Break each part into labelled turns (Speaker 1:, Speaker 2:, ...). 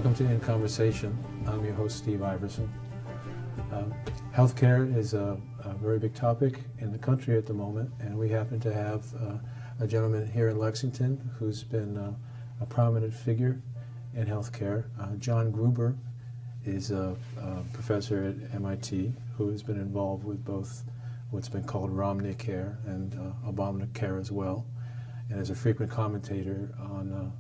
Speaker 1: Welcome to In Conversation. I'm your host, Steve Iverson. Healthcare is a very big topic in the country at the moment, and we happen to have a gentleman here in Lexington who's been a prominent figure in healthcare. John Gruber is a professor at MIT who has been involved with both what's been called Romney Care and Obamacare as well, and is a frequent commentator on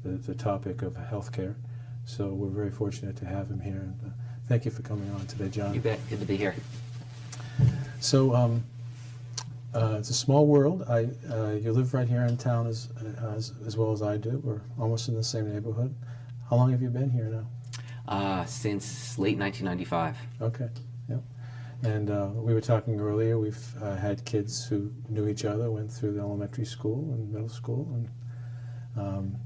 Speaker 1: the topic of healthcare. So we're very fortunate to have him here. And thank you for coming on today, John.
Speaker 2: You bet. Good to be here.
Speaker 1: So it's a small world. You live right here in town as well as I do. We're almost in the same neighborhood. How long have you been here now?
Speaker 2: Since late 1995.
Speaker 1: Okay. Yeah. And we were talking earlier. We've had kids who knew each other, went through the elementary school and middle school, and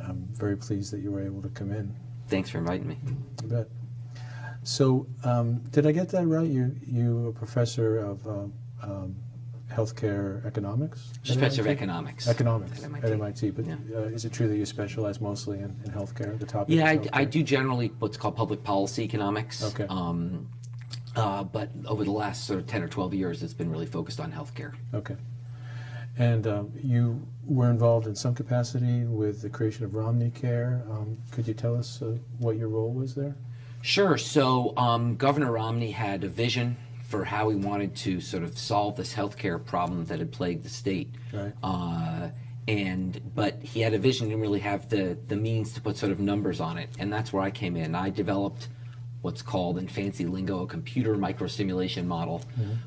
Speaker 1: I'm very pleased that you were able to come in.
Speaker 2: Thanks for inviting me.
Speaker 1: You bet. So, did I get that right? You a professor of healthcare economics?
Speaker 2: Professor of economics.
Speaker 1: Economics
Speaker 2: at
Speaker 1: MIT. But
Speaker 2: yeah.
Speaker 1: Is it true that you specialize mostly in healthcare, the topic?
Speaker 2: Yeah,
Speaker 1: of
Speaker 2: I do generally what's called public policy economics.
Speaker 1: Okay.
Speaker 2: But over the last sort of 10 or 12 years, it's been really focused on healthcare.
Speaker 1: Okay. And you were involved in some capacity with the creation of Romney Care. Could you tell us what your role was there?
Speaker 2: Sure. So Governor Romney had a vision for how he wanted to sort of solve this healthcare problem that had plagued the state.
Speaker 1: Right.
Speaker 2: But he had a vision, didn't really have the means to put sort of numbers on it, and that's where I came in. I developed what's called in fancy lingo a computer microstimulation model,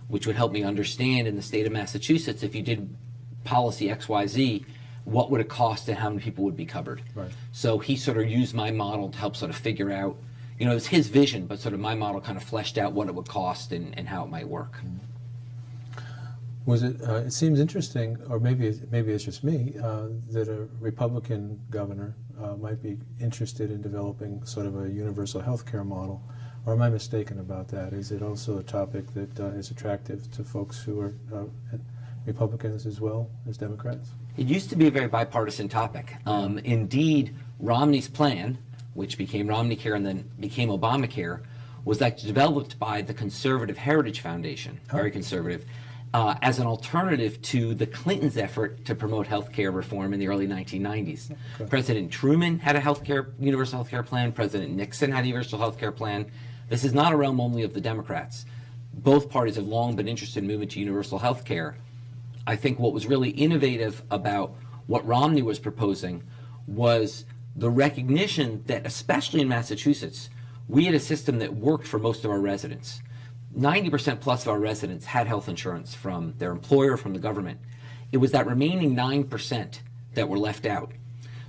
Speaker 2: which would help me understand in the state of Massachusetts, if you did policy XYZ, what would it cost and how many people would be covered.
Speaker 1: Right.
Speaker 2: So he sort of used my model to help sort of figure out, you know, it was his vision, but sort of my model kind of fleshed out what it would cost and how it might work.
Speaker 1: Was it? It seems interesting, or maybe it's just me, that a Republican governor might be interested in developing sort of a universal health care model. Or am I mistaken about that? Is it also a topic that is attractive to folks who are Republicans as well as Democrats?
Speaker 2: It used to be a very bipartisan topic. Indeed, Romney's plan, which became Romney Care and then became Obamacare, was actually developed by the Conservative Heritage Foundation, very conservative, as an alternative to the Clintons' effort to promote health care reform in the early 1990s.
Speaker 1: Okay.
Speaker 2: President Truman had a universal health care plan. President Nixon had a universal health care plan. This is not a realm only of the Democrats. Both parties have long been interested in moving to universal health care. I think what was really innovative about what Romney was proposing was the recognition that, especially in Massachusetts, we had a system that worked for most of our residents. 90% plus of our residents had health insurance from their employer, from the government. It was that remaining 9% that were left out.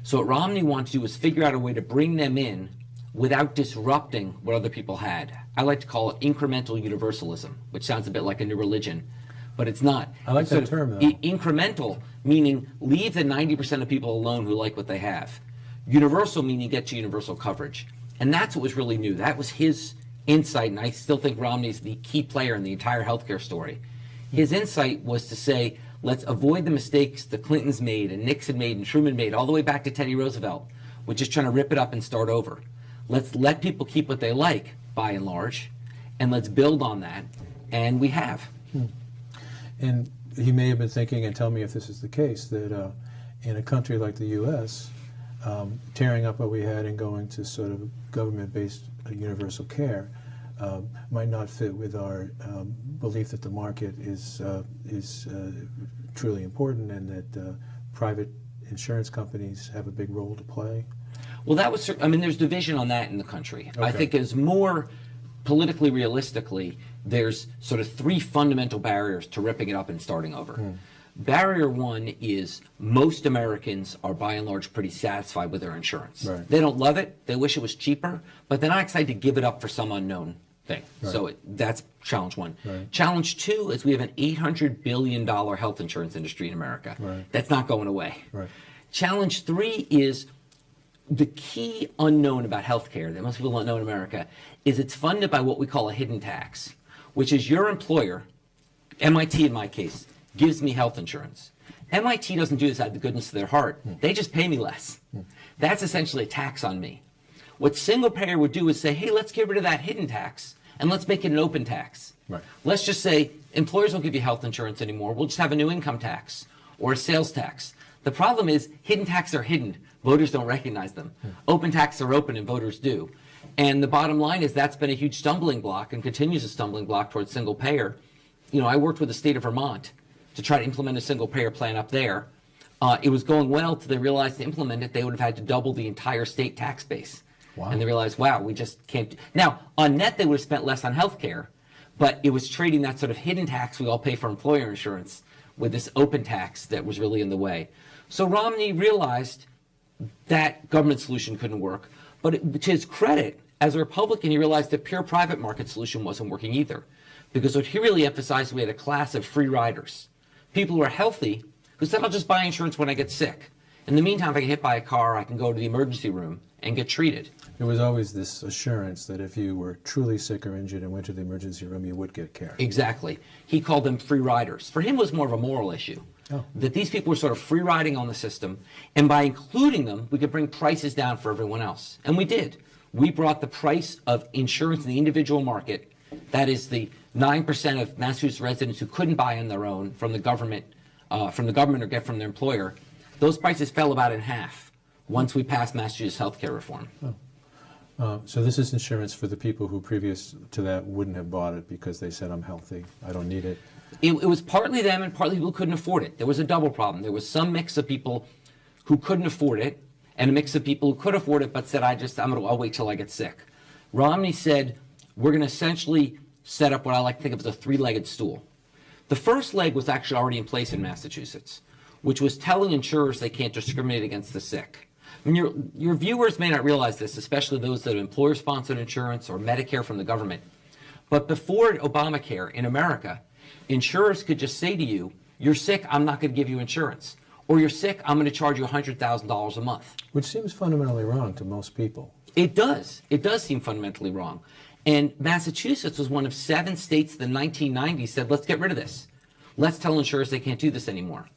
Speaker 2: So what Romney wanted to do was figure out a way to bring them in without disrupting what other people had. I like to call it incremental universalism, which sounds a bit like a new religion, but it's not.
Speaker 1: I like that term, though.
Speaker 2: Incremental, meaning leave the 90% of people alone who like what they have. Universal, meaning get to universal coverage. And that's what was really new. That was his insight, and I still think Romney's the key player in the entire healthcare story. His insight was to say, let's avoid the mistakes the Clintons made and Nixon made and Truman made all the way back to Teddy Roosevelt, which is trying to rip it up and start over. Let's let people keep what they like, by and large, and let's build on that, and we have.
Speaker 1: And he may have been thinking, and tell me if this is the case, that in a country like the U.S., tearing up what we had and going to sort of government-based universal care might not fit with our belief that the market is truly important and that private insurance companies have a big role to play.
Speaker 2: Well, that was, I mean, there's division on that in the country.
Speaker 1: Okay.
Speaker 2: I think as more politically realistically, there's sort of three fundamental barriers to ripping it up and starting over. Barrier one is most Americans are by and large pretty satisfied with their insurance.
Speaker 1: Right.
Speaker 2: They don't love it, they wish it was cheaper, but they're not excited to give it up for some unknown thing.
Speaker 1: Right.
Speaker 2: So that's challenge one.
Speaker 1: Right.
Speaker 2: Challenge two is we have an $800 billion health insurance industry in America.
Speaker 1: Right.
Speaker 2: That's not going away.
Speaker 1: Right.
Speaker 2: Challenge three is the key unknown about healthcare that most people don't know in America is it's funded by what we call a hidden tax, which is your employer, MIT in my case, gives me health insurance. MIT doesn't do this out of the goodness of their heart. They just pay me less. That's essentially a tax on me. What single payer would do is say, hey, let's get rid of that hidden tax and let's make it an open tax.
Speaker 1: Right.
Speaker 2: Let's just say employers won't give you health insurance anymore. We'll just have a new income tax or a sales tax. The problem is hidden taxes are hidden. Voters don't recognize them. Open taxes are open and voters do. And the bottom line is that's been a huge stumbling block and continues a stumbling block towards single payer. I worked with the state of Vermont to try to implement a single payer plan up there. It was going well till they realized to implement it, they would have had to double the entire state tax base.
Speaker 1: Wow.
Speaker 2: And they realized, wow, we just can't. Now, on net, they would have spent less on health care, but it was trading that sort of hidden tax we all pay for employer insurance with this open tax that was really in the way. So Romney realized that government solution couldn't work. But to his credit, as a Republican, he realized the pure private market solution wasn't working either. Because what he really emphasized, we had a class of free riders. People who are healthy, who said, I'll just buy insurance when I get sick. In the meantime, if I get hit by a car, I can go to the emergency room and get treated.
Speaker 1: There was always this assurance that if you were truly sick or injured and went to the emergency room, you would get care.
Speaker 2: Exactly. He called them free riders. For him, it was more of a moral issue.
Speaker 1: Oh.
Speaker 2: That these people were sort of free riding on the system, and by including them, we could bring prices down for everyone else. And we did. We brought the price of insurance in the individual market, that is the 9% of Massachusetts residents who couldn't buy on their own from the government or get from their employer, those prices fell about in half once we passed Massachusetts healthcare reform.
Speaker 1: Oh. So this is insurance for the people who previous to that wouldn't have bought it because they said, I'm healthy, I don't need it.
Speaker 2: It was partly them and partly people who couldn't afford it. There was a double problem. There was some mix of people who couldn't afford it and a mix of people who could afford it but said, I'll wait till I get sick. Romney said, we're going to essentially set up what I like to think of as a three-legged stool. The first leg was actually already in place in Massachusetts, which was telling insurers they can't discriminate against the sick. I mean, your viewers may not realize this, especially those that have employer-sponsored insurance or Medicare from the government. But before Obamacare in America, insurers could just say to you, you're sick, I'm not going to give you insurance. Or you're sick, I'm going to charge you $100,000 a month.
Speaker 1: Which seems fundamentally wrong to most people.
Speaker 2: It does. It does seem fundamentally wrong. And Massachusetts was one of 7 states in the 1990s said, let's get rid of this. Let's tell insurers they can't do this anymore.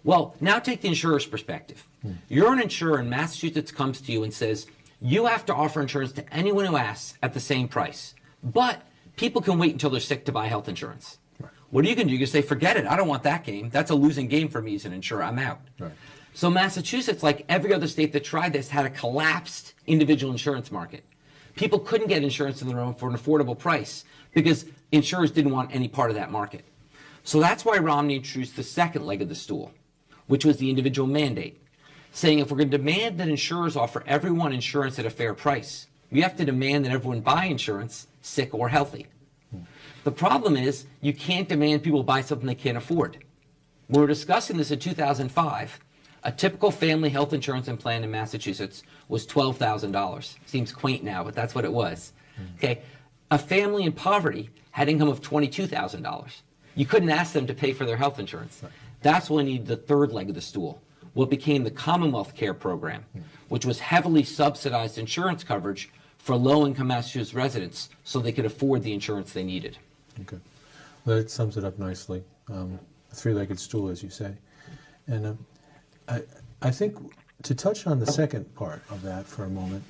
Speaker 2: Well, now take the insurer's perspective. You're an insurer and Massachusetts comes to you and says, you have to offer insurance to anyone who asks at the same price. But people can wait until they're sick to buy health insurance.
Speaker 1: Right.
Speaker 2: What are you going to do? You can say, forget it. I don't want that game. That's a losing game for me as an insurer. I'm out.
Speaker 1: Right.
Speaker 2: So Massachusetts, like every other state that tried this, had a collapsed individual insurance market. People couldn't get insurance on their own for an affordable price because insurers didn't want any part of that market. So that's why Romney introduced the second leg of the stool, which was the individual mandate, saying if we're going to demand that insurers offer everyone insurance at a fair price, we have to demand that everyone buy insurance, sick or healthy. The problem is you can't demand people buy something they can't afford. When we were discussing this in 2005, a typical family health insurance plan in Massachusetts was $12,000. Seems quaint now, but that's what it was. Okay, a family in poverty had income of $22,000. You couldn't ask them to pay for their health insurance. That's when we needed the third leg of the stool, what became the Commonwealth Care Program, which was heavily subsidized insurance coverage for low-income Massachusetts residents so they could afford the insurance they needed.
Speaker 1: Okay. Well, that sums it up nicely. A three-legged stool, as you say. And I think to touch on the second part of that for a moment,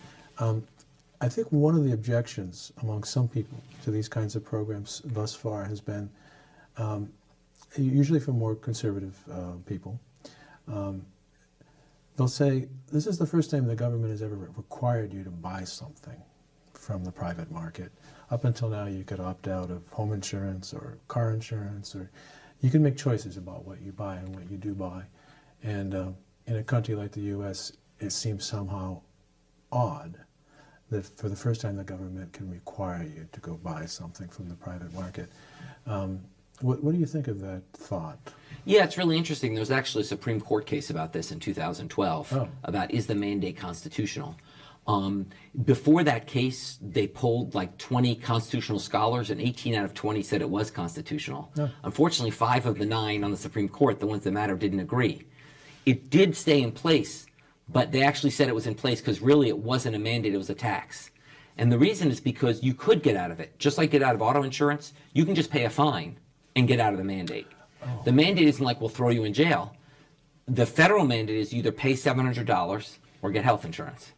Speaker 1: I think one of the objections among some people to these kinds of programs thus far has been, usually from more conservative people, they'll say, this is the first time the government has ever required you to buy something from the private market. Up until now, you could opt out of home insurance or car insurance, or you can make choices about what you buy and what you do buy. And in a country like the U.S., it seems somehow odd that for the first time the government can require you to go buy something from the private market. What do you think of that thought?
Speaker 2: Yeah, it's really interesting. There was actually a Supreme Court case about this in 2012, about is the mandate constitutional. Before that case, they polled like 20 constitutional scholars, and 18 out of 20 said it was constitutional. Unfortunately, 5 of the 9 on the Supreme Court, the ones that matter, didn't agree. It did stay in place, but they actually said it was in place because really it wasn't a mandate, it was a tax. And the reason is because you could get out of it. Just like get out of auto insurance, you can just pay a fine and get out of the mandate. The mandate isn't like we'll throw you in jail. The federal mandate is you either pay $700 or get health insurance.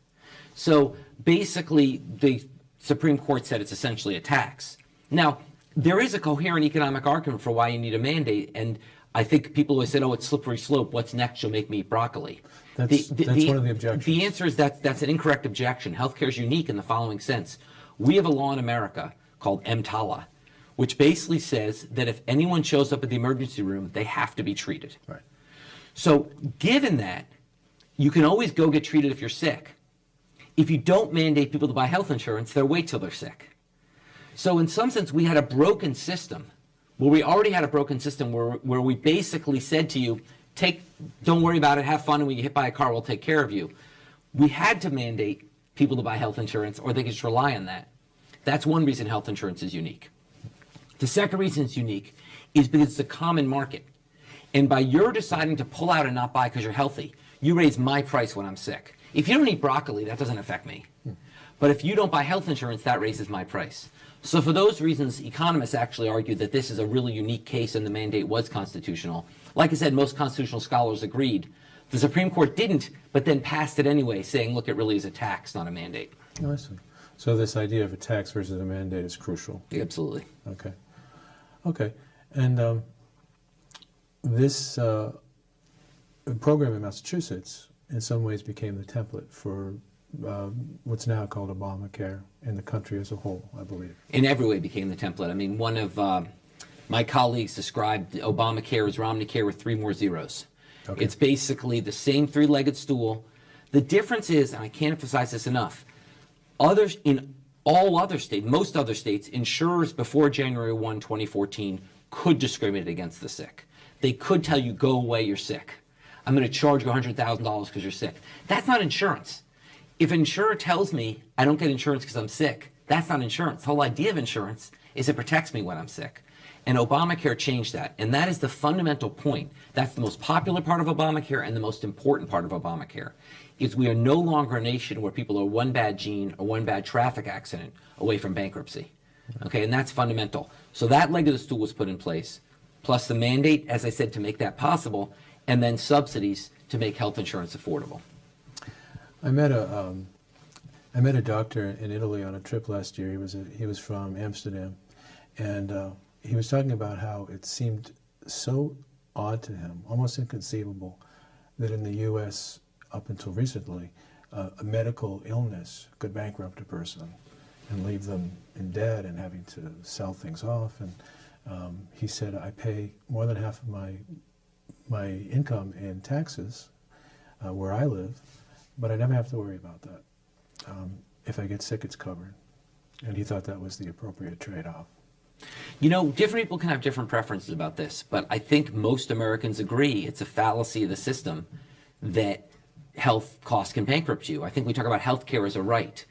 Speaker 2: So basically, the Supreme Court said it's essentially a tax. Now, there is a coherent economic argument for why you need a mandate, and I think people always said, oh, it's slippery slope. What's next? You'll make me eat broccoli.
Speaker 1: That's one of the objections.
Speaker 2: The answer is that's an incorrect objection. Healthcare is unique in the following sense. We have a law in America called EMTALA, which basically says that if anyone shows up at the emergency room, they have to be treated.
Speaker 1: Right.
Speaker 2: So given that, you can always go get treated if you're sick. If you don't mandate people to buy health insurance, they'll wait till they're sick. So in some sense, we had a broken system. Well, we already had a broken system where we basically said to you, don't worry about it, have fun, and when you get hit by a car, we'll take care of you. We had to mandate people to buy health insurance, or they could just rely on that. That's one reason health insurance is unique. The second reason it's unique is because it's a common market. And by your deciding to pull out and not buy because you're healthy, you raise my price when I'm sick. If you don't eat broccoli, that doesn't affect me. But if you don't buy health insurance, that raises my price. So for those reasons, economists actually argue that this is a really unique case and the mandate was constitutional. Like I said, most constitutional scholars agreed. The Supreme Court didn't, but then passed it anyway, saying, look, it really is a tax, not a mandate.
Speaker 1: Oh, I see. So this idea of a tax versus a mandate is crucial.
Speaker 2: Absolutely.
Speaker 1: Okay. Okay. And this program in Massachusetts in some ways became the template for what's now called Obamacare in the country as a whole, I believe.
Speaker 2: In every way became the template. I mean, one of my colleagues described Obamacare as Romneycare with 3 more zeros. Okay. It's basically the same 3-legged stool. The difference is, and I can't emphasize this enough, others in all other states, most other states, insurers before January 1, 2014 could discriminate against the sick. They could tell you, go away, you're sick. I'm going to charge you $100,000 because you're sick. That's not insurance. If an insurer tells me I don't get insurance because I'm sick, that's not insurance. The whole idea of insurance is it protects me when I'm sick. And Obamacare changed that. And that is the fundamental point. That's the most popular part of Obamacare and the most important part of Obamacare. Is we are no longer a nation where people are one bad gene or one bad traffic accident away from bankruptcy. Okay, and that's fundamental. So that leg of the stool was put in place, plus the mandate, as I said, to make that possible, and then subsidies to make health insurance affordable.
Speaker 1: I met a doctor in Italy on a trip last year. He was from Amsterdam, and he was talking about how it seemed so odd to him, almost inconceivable, that in the U.S. up until recently, a medical illness could bankrupt a person and leave them in debt and having to sell things off. And he said, I pay more than half of my income in taxes where I live, but I never have to worry about that. If I get sick, it's covered. And he thought that was the appropriate trade-off.
Speaker 2: You know, different people can have different preferences about this, but I think most Americans agree it's a fallacy of the system that health costs can bankrupt you. I think we talk about health care as a right.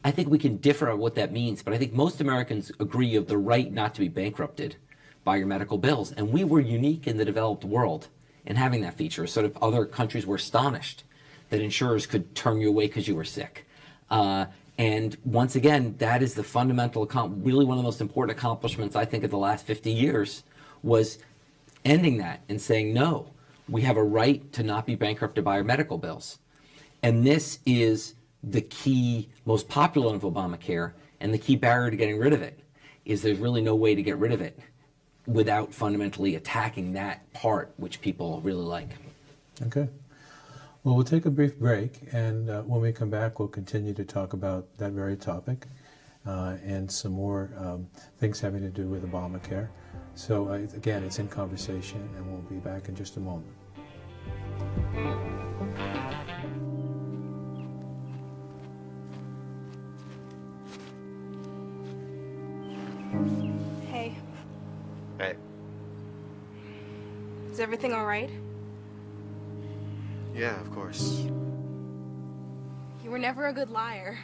Speaker 2: I think we can differ on what that means, but I think most Americans agree of the right not to be bankrupted by your medical bills. And we were unique in the developed world in having that feature. Sort of other countries were astonished that insurers could turn you away because you were sick. And once again, that is the fundamental, really one of the most important accomplishments, I think, of the last 50 years, was ending that and saying, no, we have a right to not be bankrupted by our medical bills. And this is the key, most popular of Obamacare, and the key barrier to getting rid of it, is there's really no way to get rid of it without fundamentally attacking that part, which people really like.
Speaker 1: Okay. Well, we'll take a brief break, and when we come back, we'll continue to talk about that very topic and some more things having to do with Obamacare. So, again, it's in conversation, and we'll be back in just a moment.
Speaker 3: Hey,
Speaker 4: Hey,
Speaker 3: is everything all right?
Speaker 4: yeah, of course.
Speaker 3: You were never a good liar.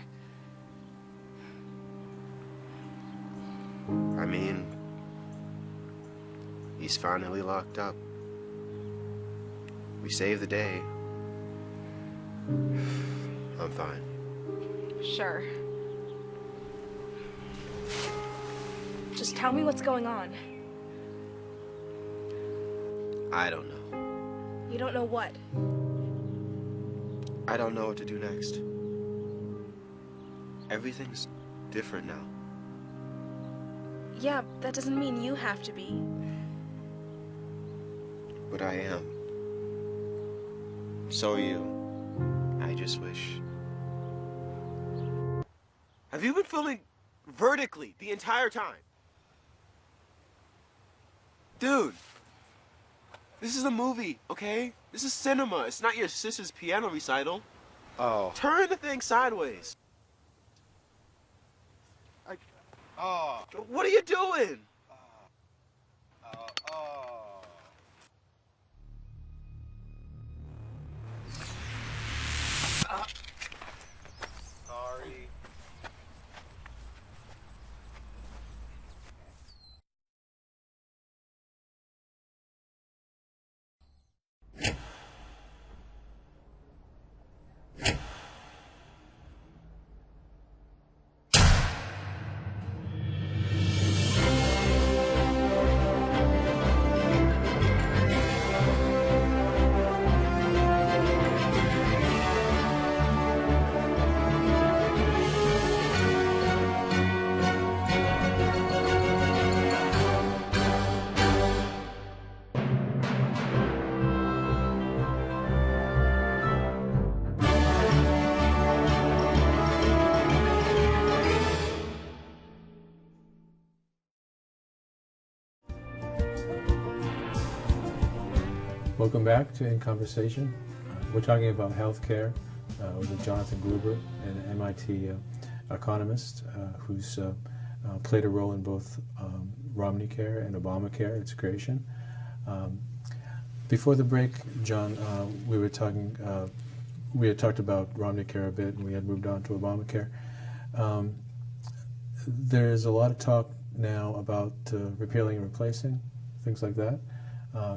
Speaker 4: I mean, he's finally locked up. We saved the day. I'm fine.
Speaker 3: Sure. Just tell me what's going on.
Speaker 4: I don't know.
Speaker 3: You don't know what?
Speaker 4: I don't know what to do next. Everything's different now.
Speaker 3: Yeah, that doesn't mean you have to be.
Speaker 4: But I am. So are you. I just wish. Have you been filming vertically the entire time? Dude, this is a movie, okay? This is cinema. It's not your sister's piano recital.
Speaker 5: Oh.
Speaker 4: Turn the thing sideways.
Speaker 5: Oh.
Speaker 4: What are you doing?
Speaker 5: Oh. Sorry.
Speaker 1: Welcome back to In Conversation. We're talking about healthcare with Jonathan Gruber, an MIT economist who's played a role in both Romneycare and Obamacare, its creation. Before the break, John, we had talked about Romneycare a bit, and we had moved on to Obamacare. There's a lot of talk now about repealing and replacing, things like that.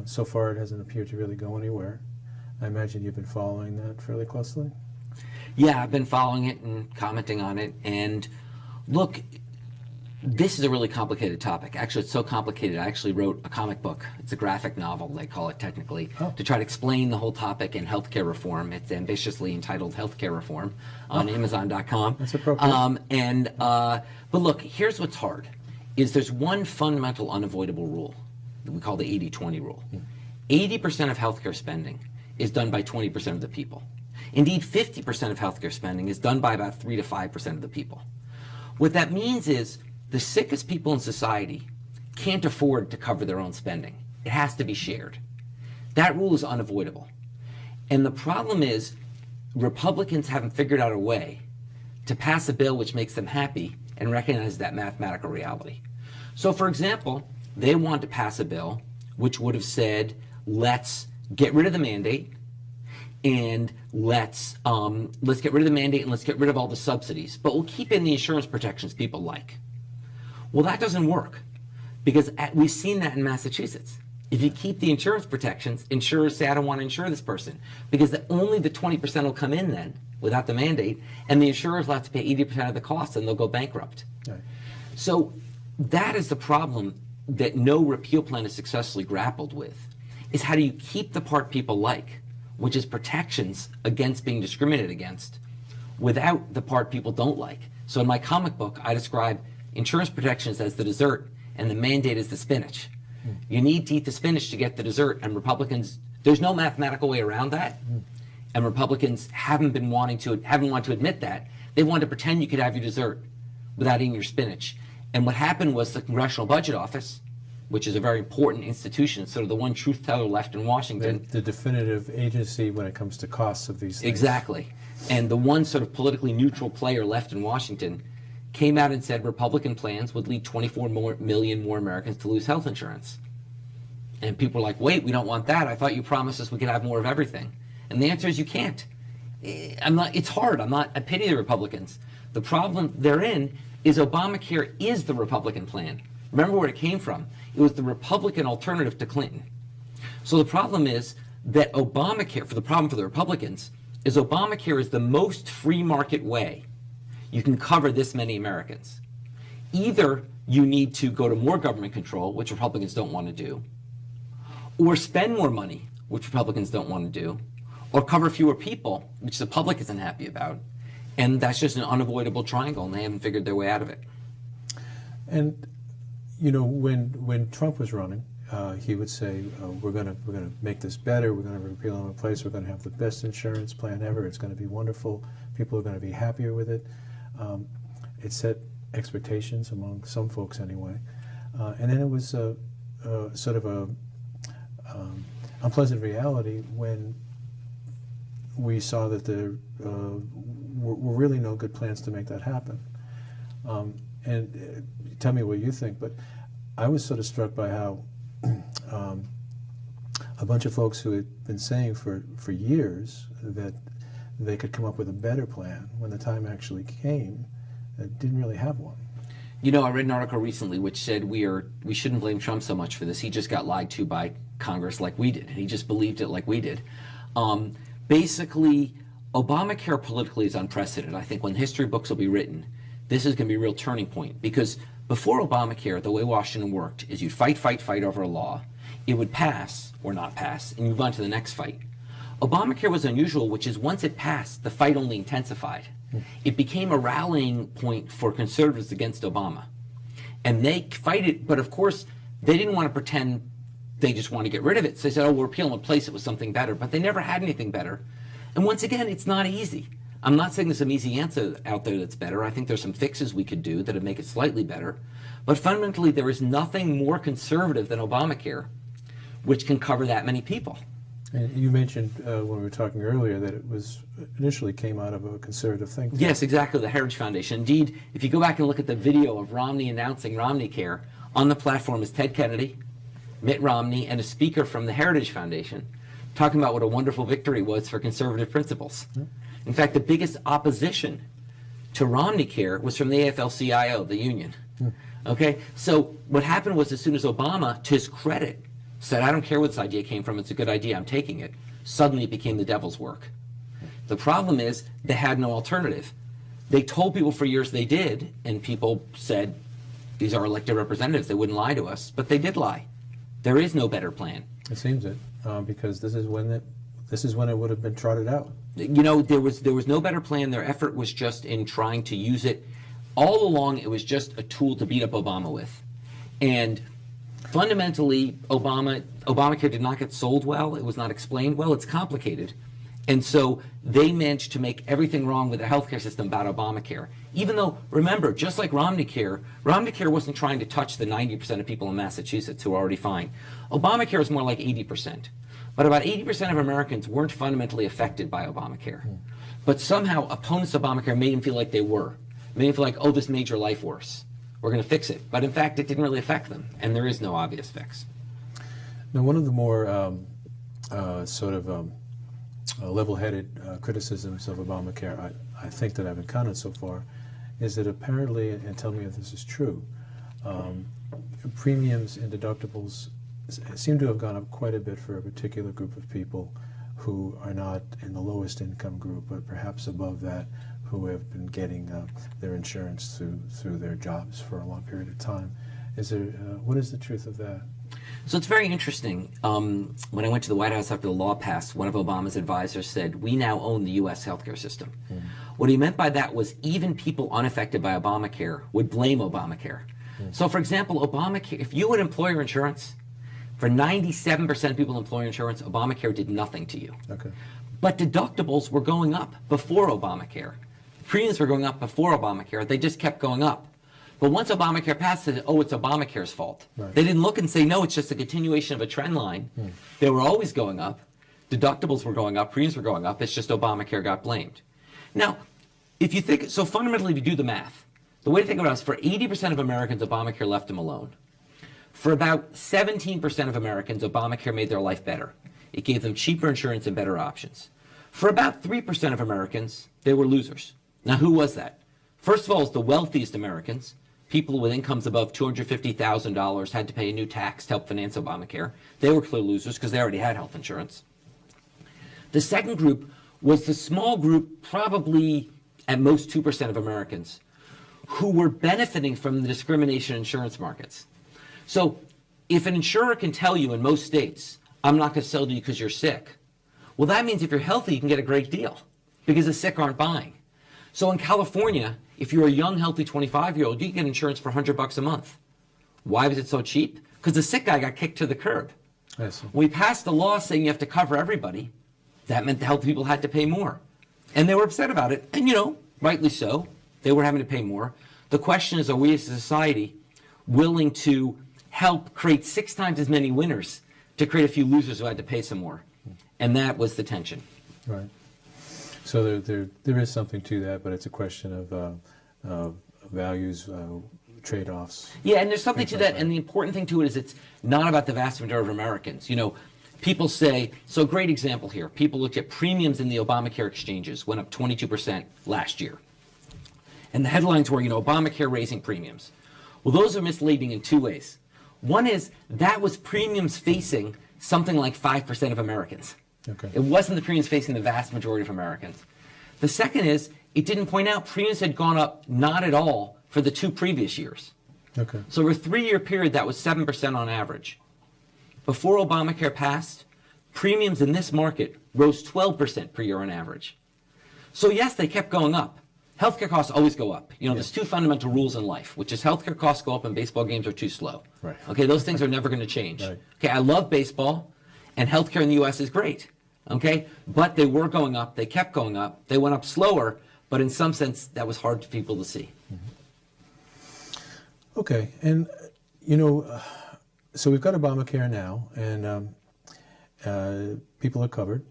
Speaker 1: So far, it hasn't appeared to really go anywhere. I imagine you've been following that fairly closely.
Speaker 2: Yeah, I've been following it and commenting on it. And look, this is a really complicated topic. Actually, it's so complicated, I actually wrote a comic book. It's a graphic novel, they call it technically, to try to explain the whole topic in healthcare reform. It's ambitiously entitled Healthcare Reform on Amazon.com.
Speaker 1: That's appropriate.
Speaker 2: But look, here's what's hard, is there's one fundamental unavoidable rule that we call the 80-20 rule. 80% of healthcare spending is done by 20% of the people. Indeed, 50% of healthcare spending is done by about 3 to 5% of the people. What that means is the sickest people in society can't afford to cover their own spending. It has to be shared. That rule is unavoidable. And the problem is Republicans haven't figured out a way to pass a bill which makes them happy and recognize that mathematical reality. So for example, they want to pass a bill which would have said, let's get rid of the mandate, and let's get rid of the mandate and let's get rid of all the subsidies, but we'll keep in the insurance protections people like. Well, that doesn't work, because we've seen that in Massachusetts. If you keep the insurance protections, insurers say, I don't want to insure this person, because only the 20% will come in then without the mandate, and the insurers will have to pay 80% of the cost and they'll go bankrupt.
Speaker 1: Right.
Speaker 2: So that is the problem that no repeal plan has successfully grappled with, is how do you keep the part people like, which is protections against being discriminated against, without the part people don't like. So in my comic book, I describe insurance protections as the dessert and the mandate as the spinach. You need to eat the spinach to get the dessert, and Republicans, there's no mathematical way around that, and Republicans haven't wanted to admit that. They wanted to pretend you could have your dessert without eating your spinach. And what happened was the Congressional Budget Office, which is a very important institution, sort of the one truth teller left in Washington.
Speaker 1: The definitive agency when it comes to costs of these things.
Speaker 2: Exactly. And the one sort of politically neutral player left in Washington came out and said Republican plans would lead 24 million more Americans to lose health insurance. And people were like, wait, we don't want that. I thought you promised us we could have more of everything. And the answer is you can't. It's hard. I pity the Republicans. The problem they're in is Obamacare is the Republican plan. Remember where it came from. It was the Republican alternative to Clinton. So the problem is that Obamacare, the problem for the Republicans, is Obamacare is the most free market way you can cover this many Americans. Either you need to go to more government control, which Republicans don't want to do, or spend more money, which Republicans don't want to do, or cover fewer people, which the public isn't happy about. And that's just an unavoidable triangle, and they haven't figured their way out of it.
Speaker 1: And you know, when Trump was running, he would say, we're going to make this better. We're going to repeal and replace. We're going to have the best insurance plan ever. It's going to be wonderful. People are going to be happier with it. It set expectations among some folks anyway. And then it was sort of a unpleasant reality when we saw that there were really no good plans to make that happen. And tell me what you think, but I was sort of struck by how a bunch of folks who had been saying for years that they could come up with a better plan when the time actually came, didn't really have one.
Speaker 2: You know, I read an article recently which said we shouldn't blame Trump so much for this. He just got lied to by Congress like we did. He just believed it like we did. Basically, Obamacare politically is unprecedented. I think when history books will be written, this is going to be a real turning point, because before Obamacare, the way Washington worked is you'd fight over a law, it would pass or not pass, and you move on to the next fight. Obamacare was unusual, which is once it passed, the fight only intensified. It became a rallying point for conservatives against Obama. And they fight it, but of course, they didn't want to pretend they just want to get rid of it. So they said, oh, we'll repeal and replace it with something better. But they never had anything better. And once again, it's not easy. I'm not saying there's some easy answer out there that's better. I think there's some fixes we could do that would make it slightly better. But fundamentally, there is nothing more conservative than Obamacare, which can cover that many people.
Speaker 1: And you mentioned when we were talking earlier that it was initially came out of a conservative think tank.
Speaker 2: Yes, exactly, the Heritage Foundation. Indeed, if you go back and look at the video of Romney announcing Romneycare, on the platform is Ted Kennedy, Mitt Romney, and a speaker from the Heritage Foundation talking about what a wonderful victory was for conservative principles. In fact, the biggest opposition to Romneycare was from the AFL-CIO, the union. Okay, so what happened was, as soon as Obama, to his credit, said, I don't care where this idea came from, it's a good idea, I'm taking it, suddenly it became the devil's work. The problem is they had no alternative. They told people for years they did, and people said, these are elected representatives, they wouldn't lie to us, but they did lie. There is no better plan.
Speaker 1: It seems it, because this is when it would have been trotted out.
Speaker 2: You know, there was no better plan. Their effort was just in trying to use it. All along, it was just a tool to beat up Obama with. And fundamentally, Obamacare did not get sold well. It was not explained well. It's complicated. And so they managed to make everything wrong with the healthcare system about Obamacare. Even though, remember, just like Romneycare wasn't trying to touch the 90% of people in Massachusetts who are already fine. Obamacare is more like 80%. But about 80% of Americans weren't fundamentally affected by Obamacare. But somehow opponents of Obamacare made them feel like they were. Made them feel like, oh, this made your life worse. We're going to fix it. But in fact, it didn't really affect them. And there is no obvious fix.
Speaker 1: Now, one of the more level-headed criticisms of Obamacare, I think that I've encountered so far, is that apparently, and tell me if this is true, premiums and deductibles seem to have gone up quite a bit for a particular group of people who are not in the lowest income group, but perhaps above that, who have been getting their insurance through their jobs for a long period of time. What is the truth of that?
Speaker 2: So it's very interesting. When I went to the White House after the law passed, one of Obama's advisors said, we now own the U.S. healthcare system. What he meant by that was even people unaffected by Obamacare would blame Obamacare. So for example, Obamacare, if you had employer insurance, for 97% of people in employer insurance, Obamacare did nothing to you.
Speaker 1: Okay.
Speaker 2: But deductibles were going up before Obamacare. Premiums were going up before Obamacare. They just kept going up. But once Obamacare passed, they said, oh, it's Obamacare's fault.
Speaker 1: Right.
Speaker 2: They didn't look and say, no, it's just a continuation of a trend line. They were always going up. Deductibles were going up. Premiums were going up. It's just Obamacare got blamed. Now, if you think, so fundamentally, if you do the math, the way to think about it is for 80% of Americans, Obamacare left them alone. For about 17% of Americans, Obamacare made their life better. It gave them cheaper insurance and better options. For about 3% of Americans, they were losers. Now, who was that? First of all, it's the wealthiest Americans. People with incomes above $250,000 had to pay a new tax to help finance Obamacare. They were clear losers because they already had health insurance. The second group was the small group, probably at most 2% of Americans, who were benefiting from the discrimination in insurance markets. So if an insurer can tell you in most states, I'm not going to sell to you because you're sick, Well, that means if you're healthy, you can get a great deal because the sick aren't buying. So in California, if you're a young, healthy 25-year-old, you can get insurance for $100 a month. Why was it so cheap? Because the sick guy got kicked to the curb.
Speaker 1: I see.
Speaker 2: We passed a law saying you have to cover everybody. That meant the healthy people had to pay more. And they were upset about it. And, rightly so. They were having to pay more. The question is, are we as a society willing to help create 6 times as many winners to create a few losers who had to pay some more? And that was the tension.
Speaker 1: Right. So there is something to that, but it's a question of values, trade-offs.
Speaker 2: Yeah, and there's something to
Speaker 1: Things like
Speaker 2: that.
Speaker 1: that.
Speaker 2: And the important thing to it is it's not about the vast majority of Americans. People say, so a great example here, people looked at premiums in the Obamacare exchanges, went up 22% last year. And the headlines were, Obamacare raising premiums. Well, those are misleading in 2 ways. One is that was premiums facing something like 5% of Americans.
Speaker 1: Okay.
Speaker 2: It wasn't the premiums facing the vast majority of Americans. The second is it didn't point out premiums had gone up not at all for the 2 previous years.
Speaker 1: Okay.
Speaker 2: So over a 3-year period, that was 7% on average. Before Obamacare passed, premiums in this market rose 12% per year on average. So yes, they kept going up. Healthcare costs always go up. There's 2 fundamental rules in life, which is healthcare costs go up and baseball games are too slow.
Speaker 1: Right.
Speaker 2: Okay, those things are never going to change.
Speaker 1: Right.
Speaker 2: Okay, I love baseball, and healthcare in the U.S. is great. Okay, but they were going up. They kept going up. They went up slower, but in some sense, that was hard for people to see.
Speaker 1: Okay, and so we've got Obamacare now, and people are covered.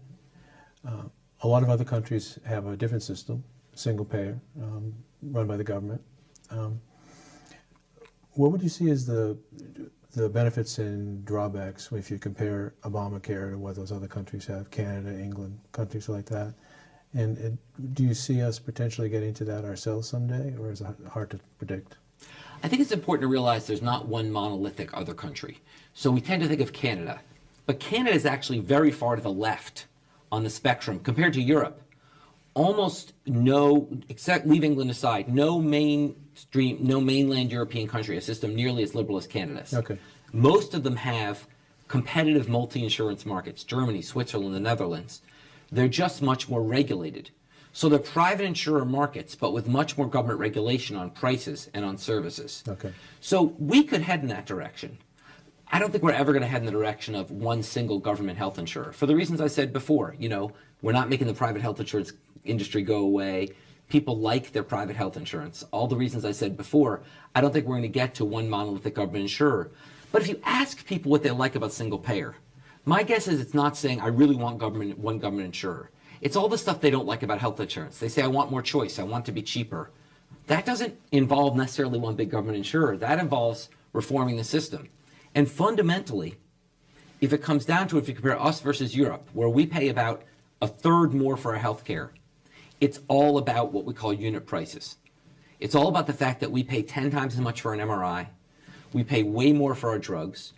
Speaker 1: A lot of other countries have a different system, single payer, run by the government. What would you see as the benefits and drawbacks if you compare Obamacare to what those other countries have, Canada, England, countries like that? And do you see us potentially getting to that ourselves someday, or is it hard to predict?
Speaker 2: I think it's important to realize there's not one monolithic other country. So we tend to think of Canada, but Canada is actually very far to the left on the spectrum compared to Europe. Almost no, except leave England aside, no mainland European country has a system nearly as liberal as Canada's.
Speaker 1: Okay.
Speaker 2: Most of them have competitive multi-insurance markets, Germany, Switzerland, the Netherlands. They're just much more regulated. So they're private insurer markets, but with much more government regulation on prices and on services.
Speaker 1: Okay.
Speaker 2: So we could head in that direction. I don't think we're ever going to head in the direction of one single government health insurer. For the reasons I said before, we're not making the private health insurance industry go away. People like their private health insurance. All the reasons I said before, I don't think we're going to get to one monolithic government insurer. But if you ask people what they like about single payer, my guess is it's not saying I really want one government insurer. It's all the stuff they don't like about health insurance. They say, I want more choice. I want it to be cheaper. That doesn't involve necessarily one big government insurer. That involves reforming the system. And fundamentally, if it comes down to it, if you compare us versus Europe, where we pay about a third more for our health care, it's all about what we call unit prices. It's all about the fact that we pay 10 times as much for an MRI. We pay way more for our drugs.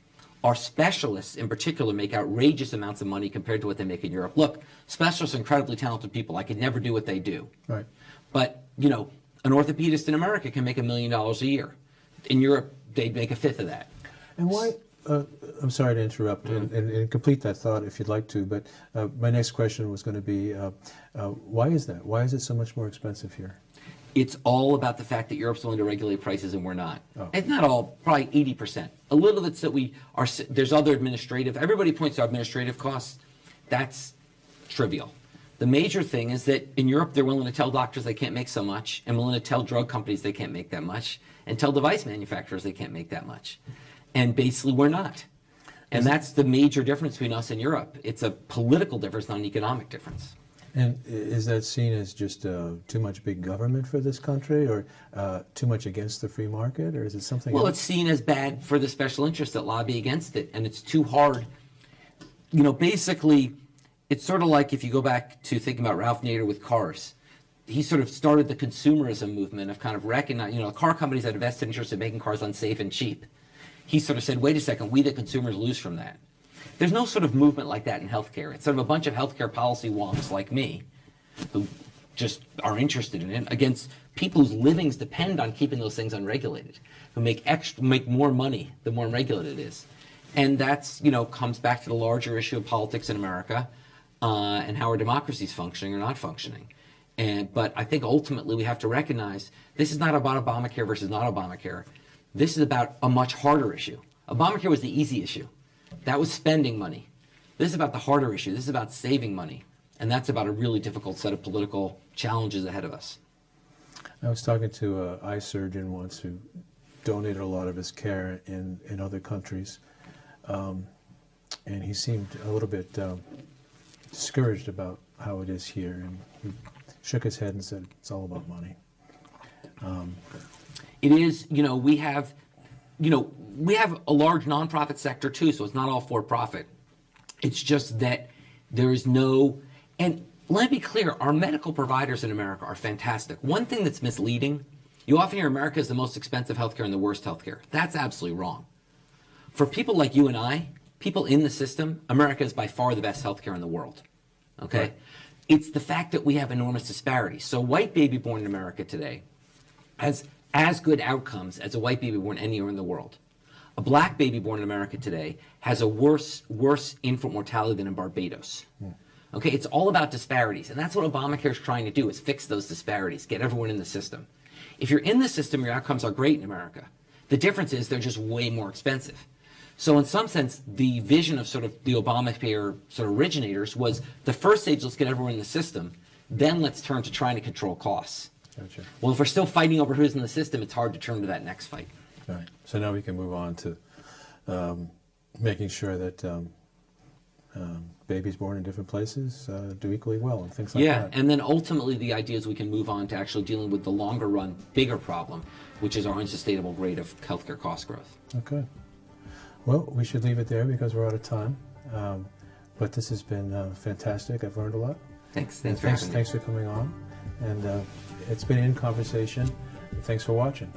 Speaker 2: Our specialists, in particular, make outrageous amounts of money compared to what they make in Europe. Look, specialists are incredibly talented people. I could never do what they do.
Speaker 1: Right.
Speaker 2: But, an orthopedist in America can make $1 million a year. In Europe, they'd make a fifth of that.
Speaker 1: And why, I'm sorry to interrupt and complete that thought if you'd like to, but my next question was going to be, why is that? Why is it so much more expensive here?
Speaker 2: It's all about the fact that Europe's willing to regulate prices and we're not.
Speaker 1: Oh.
Speaker 2: It's not all, probably 80%. A little of it's that there's other everybody points to administrative costs. That's trivial. The major thing is that in Europe, they're willing to tell doctors they can't make so much, and willing to tell drug companies they can't make that much, and tell device manufacturers they can't make that much. And basically, we're not. And that's the major difference between us and Europe. It's a political difference, not an economic difference.
Speaker 1: And is that seen as just too much big government for this country, or too much against the free market, or is it something
Speaker 2: Well,
Speaker 1: else?
Speaker 2: it's seen as bad for the special interests that lobby against it, and it's too hard. Basically, it's sort of like if you go back to thinking about Ralph Nader with cars. He sort of started the consumerism movement of kind of recognizing, car companies had a vested interest in making cars unsafe and cheap. He sort of said, wait a second, we the consumers lose from that. There's no sort of movement like that in healthcare. It's sort of a bunch of healthcare policy wonks like me who just are interested in it against people whose livings depend on keeping those things unregulated, who make more money the more unregulated it is. And that's, comes back to the larger issue of politics in America. and how our democracy is functioning or not functioning. But I think ultimately we have to recognize this is not about Obamacare versus not Obamacare. This is about a much harder issue. Obamacare was the easy issue. That was spending money. This is about the harder issue. This is about saving money. And that's about a really difficult set of political challenges ahead of us.
Speaker 1: I was talking to an eye surgeon once who donated a lot of his care in other countries, and he seemed a little bit discouraged about how it is here, and he shook his head and said, it's all about money.
Speaker 2: It is, we have a large nonprofit sector too, so it's not all for profit. It's just that there is no, and let me be clear, our medical providers in America are fantastic. One thing that's misleading, you often hear America is the most expensive healthcare and the worst healthcare. That's absolutely wrong. For people like you and I, people in the system, America is by far the best healthcare in the world. Okay? Right. It's the fact that we have enormous disparities. So a white baby born in America today has as good outcomes as a white baby born anywhere in the world. A black baby born in America today has a worse infant mortality than in Barbados. Okay, it's all about disparities, and that's what Obamacare is trying to do, is fix those disparities, get everyone in the system. If you're in the system, your outcomes are great in America. The difference is they're just way more expensive. So in some sense, the vision of sort of the Obamacare sort of originators was the first stage, let's get everyone in the system, then let's turn to trying to control costs.
Speaker 1: Gotcha. Well,
Speaker 2: if we're still fighting over who's in the system, it's hard to turn to that next fight.
Speaker 1: Right. So now we can move on to making sure that babies born in different places do equally well and things like that.
Speaker 2: Yeah, and then ultimately the idea is we can move on to actually dealing with the longer run, bigger problem, which is our unsustainable rate of healthcare cost growth.
Speaker 1: Okay. Well, we should leave it there because we're out of time. But this has been fantastic. I've learned a lot.
Speaker 2: Thanks
Speaker 1: for having me. Thanks for coming on. And it's been In Conversation. Thanks for watching.